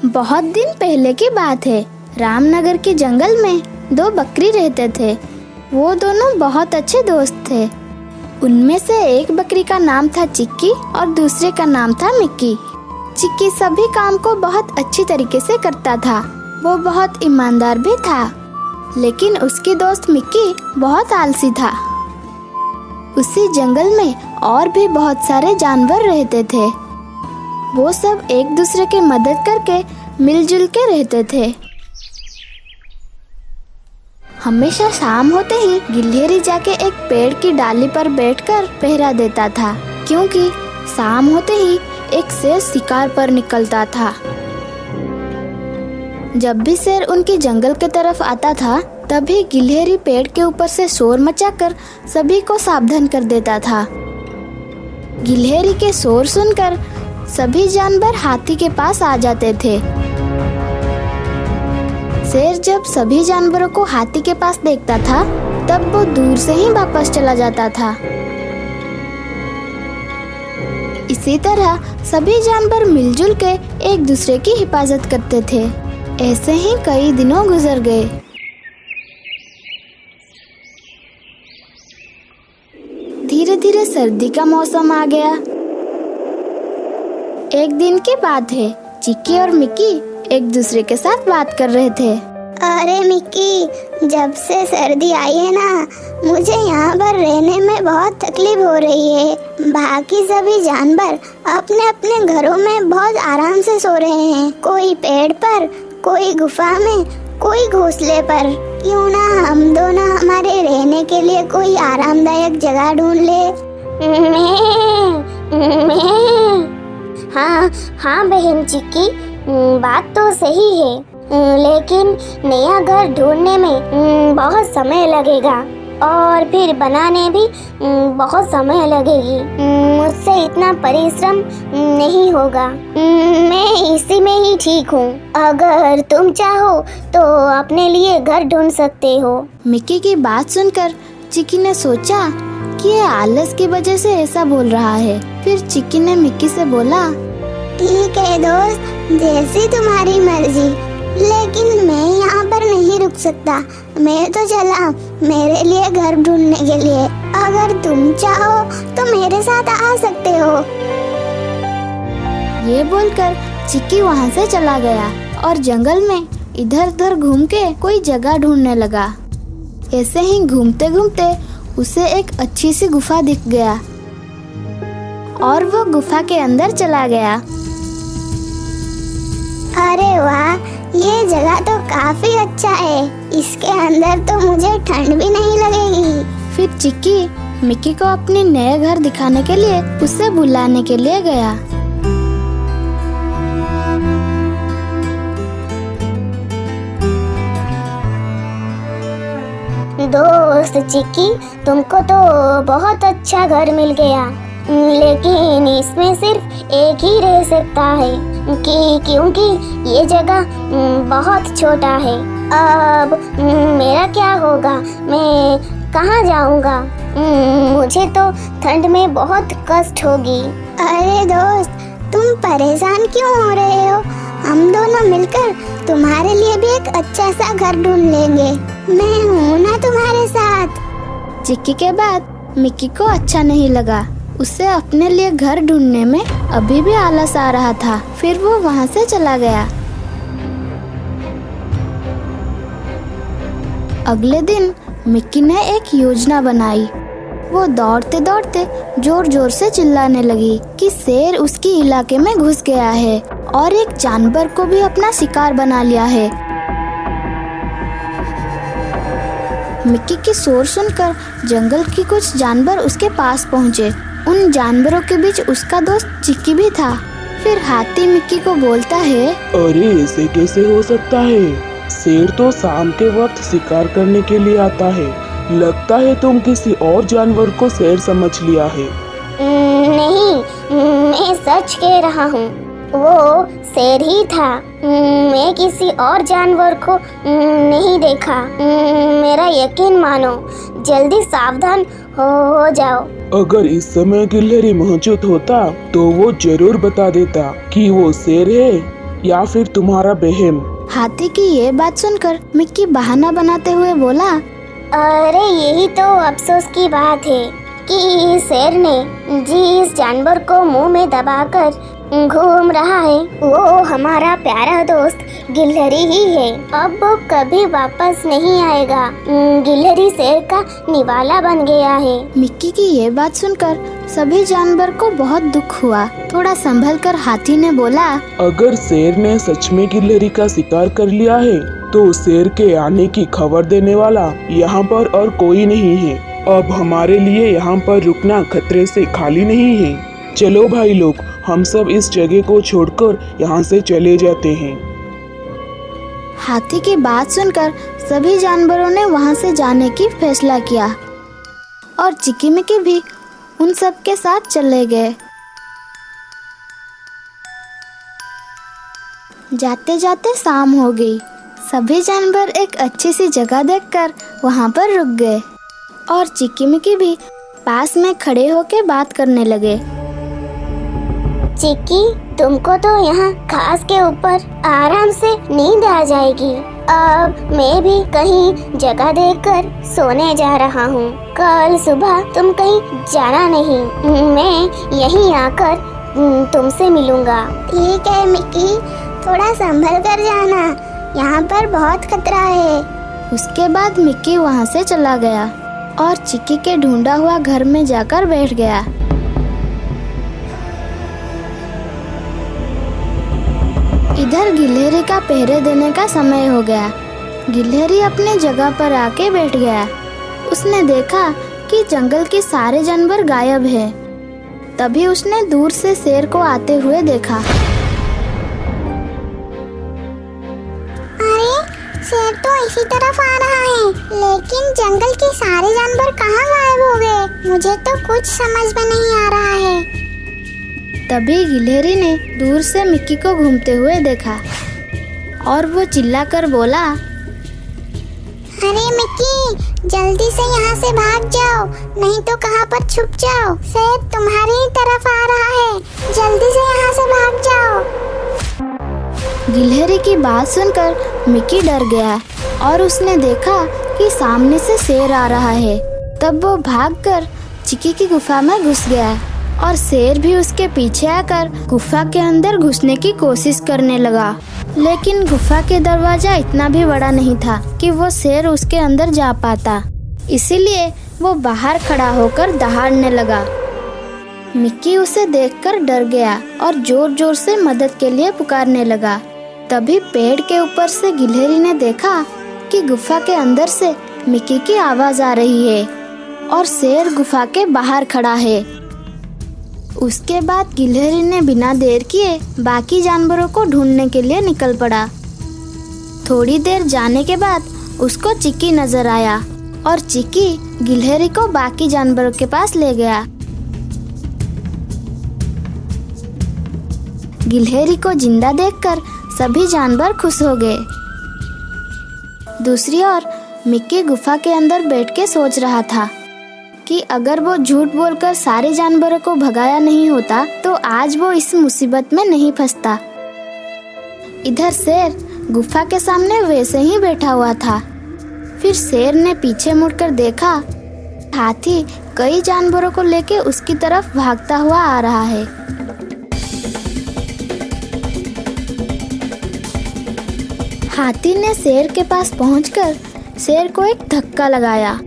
बहुत दिन पहले की बात है। रामनगर के जंगल में दो बकरी रहते थे। वो दोनों बहुत अच्छे दोस्त थे। उनमें से एक बकरी का नाम था चिक्की और दूसरे का नाम था मिक्की। चिक्की सभी काम को बहुत अच्छी तरीके से करता था। वो बहुत ईमानदार भी था। लेकिन उसकी दोस्त मिक्की बहुत आलसी था। उसी जंगल में और भी बहुत सारे जानवर रहते थे। वो सब एक दूसरे की मदद करके मिलजुल के रहते थे। हमेशा शाम होते ही गिलहरी जाके एक पेड़ की डाली पर बैठकर पहरा देता था, क्योंकि शाम होते ही एक शेर शिकार पर निकलता था। जब भी शेर उनकी जंगल की तरफ आता था, तभी गिलहरी पेड़ के ऊपर से शोर मचाकर सभी को सावधान कर देता था। गिलहरी के शोर सुनकर सभी जानवर हाथी के पास आ जाते थे। शेर जब सभी जानवरों को हाथी के पास देखता था, तब वो दूर से ही वापस चला जाता था। इसी तरह सभी जानवर मिलजुल के एक दूसरे की हिफाजत करते थे। ऐसे ही कई दिनों गुजर गए। धीरे धीरे सर्दी का मौसम आ गया। एक दिन की बात है, चिक्की और मिक्की एक दूसरे के साथ बात कर रहे थे। अरे मिक्की, जब से सर्दी आई है ना, मुझे यहाँ पर रहने में बहुत तकलीफ हो रही है। बाकी सभी जानवर अपने अपने घरों में बहुत आराम से सो रहे हैं। कोई पेड़ पर, कोई गुफा में, कोई घोंसले पर। क्यों ना हम दोनों हमारे रहने के लिए कोई आरामदायक जगह ढूंढ ले। हाँ बहन चिक्की, बात तो सही है, लेकिन नया घर ढूंढने में बहुत समय लगेगा और फिर बनाने भी बहुत समय लगेगी। मुझसे इतना परिश्रम नहीं होगा। मैं इसी में ही ठीक हूँ। अगर तुम चाहो तो अपने लिए घर ढूंढ सकते हो। मिक्की की बात सुनकर चिक्की ने सोचा कि ये आलस की वजह से ऐसा बोल रहा है। फिर चिक्की ने मिक्की से बोला, ठीक है दोस्त, जैसी तुम्हारी मर्जी, लेकिन मैं यहाँ पर नहीं रुक सकता। मैं तो चला मेरे लिए घर ढूंढने के लिए। अगर तुम चाहो तो मेरे साथ आ सकते हो। ये बोलकर चिक्की वहाँ से चला गया और जंगल में इधर उधर घूम के कोई जगह ढूंढने लगा। ऐसे ही घूमते घूमते उसे एक अच्छी सी गुफा दिख गया और वो गुफा के अंदर चला गया। अरे वाह, ये जगह तो काफी अच्छा है। इसके अंदर तो मुझे ठंड भी नहीं लगेगी। फिर चिक्की मिक्की को अपने नए घर दिखाने के लिए उसे बुलाने के लिए गया। दोस्त चिक्की, तुमको तो बहुत अच्छा घर मिल गया, लेकिन इसमें सिर्फ एक ही रह सकता है क्योंकि ये जगह बहुत छोटा है। अब मेरा क्या होगा? मैं कहाँ जाऊँगा? मुझे तो ठंड में बहुत कष्ट होगी। अरे दोस्त, तुम परेशान क्यों हो रहे हो? हम दोनों मिलकर तुम्हारे लिए भी एक अच्छा सा घर ढूंढ लेंगे। मैं हूँ ना तुम्हारे साथ। चिक्की के बाद मिक्की को अच्छा नहीं लगा। उसे अपने लिए घर ढूंढने में अभी भी आलस आ रहा था। फिर वो वहाँ से चला गया। अगले दिन मिक्की ने एक योजना बनाई। वो दौड़ते दौड़ते जोर जोर से चिल्लाने लगी कि शेर उसके इलाके में घुस गया है और एक जानवर को भी अपना शिकार बना लिया है। मिक्की की शोर सुनकर जंगल के कुछ जानवर उसके पास पहुँचे। उन जानवरों के बीच उसका दोस्त चिक्की भी था। फिर हाथी मिक्की को बोलता है, अरे ऐसे कैसे हो सकता है? शेर तो शाम के वक्त शिकार करने के लिए आता है। लगता है तुम किसी और जानवर को शेर समझ लिया है। नहीं, मैं सच कह रहा हूँ, वो शेर ही था। मैं किसी और जानवर को नहीं देखा। मेरा यकीन मानो, जल्दी सावधान हो जाओ। अगर इस समय गिलहरी मौजूद होता तो वो जरूर बता देता कि वो शेर है या फिर तुम्हारा वहम? हाथी की ये बात सुनकर मिक्की बहाना बनाते हुए बोला, अरे यही तो अफसोस की बात है कि शेर ने जिस जानवर को मुंह में दबाकर घूम रहा है वो हमारा प्यारा दोस्त गिलहरी ही है। अब वो कभी वापस नहीं आएगा। गिलहरी शेर का निवाला बन गया है। मिक्की की ये बात सुनकर सभी जानवर को बहुत दुख हुआ। थोड़ा संभल कर हाथी ने बोला, अगर शेर ने सच में गिलहरी का शिकार कर लिया है तो शेर के आने की खबर देने वाला यहाँ पर और कोई नहीं है। अब हमारे लिए यहाँ पर रुकना खतरे से खाली नहीं है। चलो भाई लोग, हम सब इस जगह को छोड़कर यहाँ से चले जाते हैं। हाथी की बात सुनकर सभी जानवरों ने वहाँ से जाने की फैसला किया और चिक्की मिक्की भी उन सब के साथ चले गए। जाते जाते शाम हो गई। सभी जानवर एक अच्छी सी जगह देखकर वहाँ पर रुक गए और चिक्की मिक्की भी पास में खड़े होकर बात करने लगे। चिक्की, तुमको तो यहाँ घास के ऊपर आराम से नींद आ जाएगी। अब मैं भी कहीं जगह देखकर सोने जा रहा हूँ। कल सुबह तुम कहीं जाना नहीं, मैं यहीं आकर तुमसे मिलूंगा। ठीक है मिक्की, थोड़ा संभल कर जाना, यहाँ पर बहुत खतरा है। उसके बाद मिक्की वहाँ से चला गया और चिक्की के ढूंढा हुआ घर में जाकर बैठ गया। इधर गिलहरी का पहरे देने का समय हो गया। गिलहरी अपने जगह पर आके बैठ गया। उसने देखा कि जंगल के सारे जानवर गायब हैं। तभी उसने दूर से शेर को आते हुए देखा। अरे, शेर तो इसी तरफ आ रहा है, लेकिन जंगल के सारे जानवर कहाँ गायब हो गए? मुझे तो कुछ समझ में नहीं आ रहा है। तभी गिलहरी ने दूर से मिक्की को घूमते हुए देखा और वो चिल्लाकर बोला, अरे मिक्की, जल्दी से यहाँ से भाग जाओ, नहीं तो कहाँ पर छुप जाओ। शेर तुम्हारी ही तरफ आ रहा है, जल्दी से यहाँ से भाग जाओ। गिलहरी की बात सुनकर मिक्की डर गया और उसने देखा कि सामने से शेर आ रहा है। तब वो भागकर चिक्की की गुफा में घुस गया और शेर भी उसके पीछे आकर गुफा के अंदर घुसने की कोशिश करने लगा। लेकिन गुफा के दरवाजा इतना भी बड़ा नहीं था कि वो शेर उसके अंदर जा पाता। इसीलिए वो बाहर खड़ा होकर दहाड़ने लगा। मिक्की उसे देखकर डर गया और जोर जोर से मदद के लिए पुकारने लगा। तभी पेड़ के ऊपर से गिलहरी ने देखा कि गुफा के अंदर से मिक्की की आवाज आ रही है और शेर गुफा के बाहर खड़ा है। उसके बाद गिलहरी ने बिना देर किए बाकी जानवरों को ढूंढने के लिए निकल पड़ा। थोड़ी देर जाने के बाद उसको चिक्की नजर आया और चिक्की गिलहरी को बाकी जानवरों के पास ले गया। गिलहरी को जिंदा देखकर सभी जानवर खुश हो गए। दूसरी ओर मिक्की गुफा के अंदर बैठ के सोच रहा था कि अगर वो झूठ बोलकर सारे जानवरों को भगाया नहीं होता तो आज वो इस मुसीबत में नहीं फंसता। इधर शेर गुफा के सामने वैसे ही बैठा हुआ था। फिर शेर ने पीछे मुड़कर देखा, हाथी कई जानवरों को लेके उसकी तरफ भागता हुआ आ रहा है। हाथी ने शेर के पास पहुंचकर शेर को एक धक्का लगाया,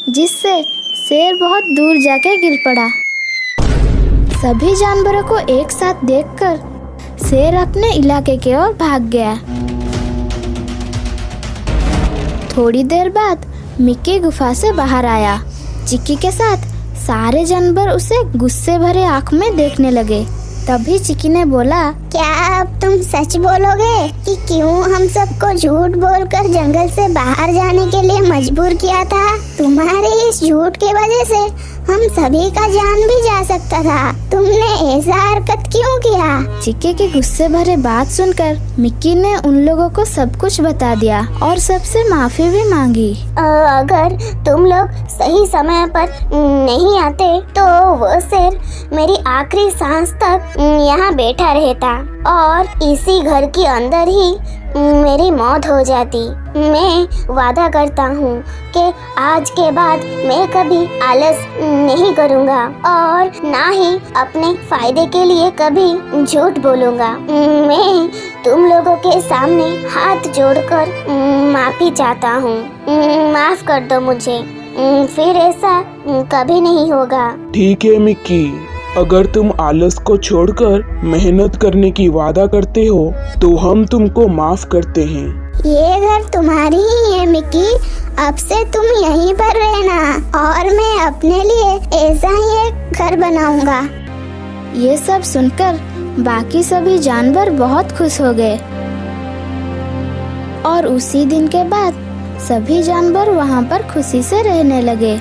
जिससे शेर बहुत दूर जाके गिर पड़ा। सभी जानवरों को एक साथ देखकर शेर अपने इलाके की ओर भाग गया। थोड़ी देर बाद मिक्की गुफा से बाहर आया। चिक्की के साथ सारे जानवर उसे गुस्से भरे आंख में देखने लगे। तभी चिक्की ने बोला, क्या अब तुम सच बोलोगे कि क्यों हम सबको झूठ बोलकर जंगल से बाहर जाने के लिए मजबूर किया था? तुम्हारे इस झूठ की वजह से हम सभी का जान भी जा सकता था। तुमने ऐसा हरकत क्यों किया? चिक्की की गुस्से भरे बात सुनकर मिक्की ने उन लोगों को सब कुछ बता दिया और सबसे माफी भी मांगी। अगर तुम लोग सही समय पर नहीं आते तो वो शेर मेरी आखिरी सांस तक यहाँ बैठा रहता और इसी घर के अंदर ही मेरी मौत हो जाती। मैं वादा करता हूँ कि आज के बाद मैं कभी आलस नहीं करूँगा और ना ही अपने फायदे के लिए कभी झूठ बोलूँगा। मैं तुम लोगों के सामने हाथ जोड़कर माफी चाहता हूँ। माफ कर दो मुझे, फिर ऐसा कभी नहीं होगा। ठीक है मिक्की, अगर तुम आलस को छोड़कर मेहनत करने की वादा करते हो तो हम तुमको माफ करते हैं। ये घर तुम्हारी ही है मिक्की, अब से तुम यहीं पर रहना और मैं अपने लिए ऐसा ही एक घर बनाऊंगा। ये सब सुनकर बाकी सभी जानवर बहुत खुश हो गए और उसी दिन के बाद सभी जानवर वहाँ पर खुशी से रहने लगे।